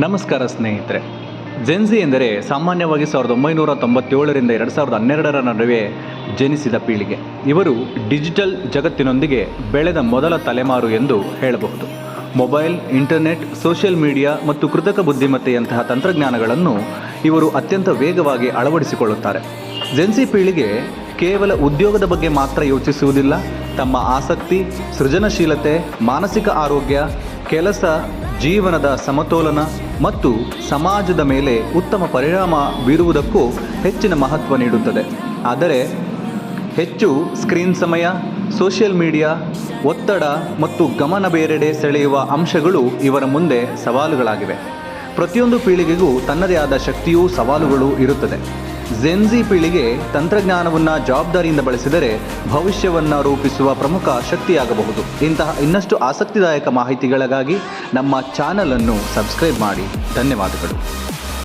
ನಮಸ್ಕಾರ ಸ್ನೇಹಿತರೆ. ಜೆನ್ಸಿ ಎಂದರೆ ಸಾಮಾನ್ಯವಾಗಿ 1997ರಿಂದ 2012ರ ನಡುವೆ ಜನಿಸಿದ ಪೀಳಿಗೆ. ಇವರು ಡಿಜಿಟಲ್ ಜಗತ್ತಿನೊಂದಿಗೆ ಬೆಳೆದ ಮೊದಲ ತಲೆಮಾರು ಎಂದು ಹೇಳಬಹುದು. ಮೊಬೈಲ್, ಇಂಟರ್ನೆಟ್, ಸೋಷಿಯಲ್ ಮೀಡಿಯಾ ಮತ್ತು ಕೃತಕ ಬುದ್ಧಿಮತ್ತೆಯಂತಹ ತಂತ್ರಜ್ಞಾನಗಳನ್ನು ಇವರು ಅತ್ಯಂತ ವೇಗವಾಗಿ ಅಳವಡಿಸಿಕೊಳ್ಳುತ್ತಾರೆ. ಜೆನ್ಸಿ ಪೀಳಿಗೆ ಕೇವಲ ಉದ್ಯೋಗದ ಬಗ್ಗೆ ಮಾತ್ರ ಯೋಚಿಸುವುದಿಲ್ಲ. ತಮ್ಮ ಆಸಕ್ತಿ, ಸೃಜನಶೀಲತೆ, ಮಾನಸಿಕ ಆರೋಗ್ಯ, ಕೆಲಸ, ಜೀವನದ ಸಮತೋಲನ ಮತ್ತು ಸಮಾಜದ ಮೇಲೆ ಉತ್ತಮ ಪರಿಣಾಮ ಬೀರುವುದಕ್ಕೂ ಹೆಚ್ಚಿನ ಮಹತ್ವ ನೀಡುತ್ತದೆ. ಆದರೆ ಹೆಚ್ಚು ಸ್ಕ್ರೀನ್ ಸಮಯ, ಸೋಷಿಯಲ್ ಮೀಡಿಯಾ, ಒತ್ತಡ ಮತ್ತು ಗಮನ ಬೇರೆಡೆ ಸೆಳೆಯುವ ಅಂಶಗಳು ಇವರ ಮುಂದೆ ಸವಾಲುಗಳಾಗಿವೆ. ಪ್ರತಿಯೊಂದು ಪೀಳಿಗೆಗೂ ತನ್ನದೇ ಆದ ಶಕ್ತಿಯೂ ಸವಾಲುಗಳು ಇರುತ್ತದೆ. ಜೆನ್ಸಿ ಪೀಳಿಗೆ ತಂತ್ರಜ್ಞಾನವನ್ನು ಜವಾಬ್ದಾರಿಯಿಂದ ಬಳಸಿದರೆ ಭವಿಷ್ಯವನ್ನು ರೂಪಿಸುವ ಪ್ರಮುಖ ಶಕ್ತಿಯಾಗಬಹುದು. ಇಂತಹ ಇನ್ನಷ್ಟು ಆಸಕ್ತಿದಾಯಕ ಮಾಹಿತಿಗಳಿಗಾಗಿ ನಮ್ಮ ಚಾನಲನ್ನು ಸಬ್ಸ್ಕ್ರೈಬ್ ಮಾಡಿ. ಧನ್ಯವಾದಗಳು.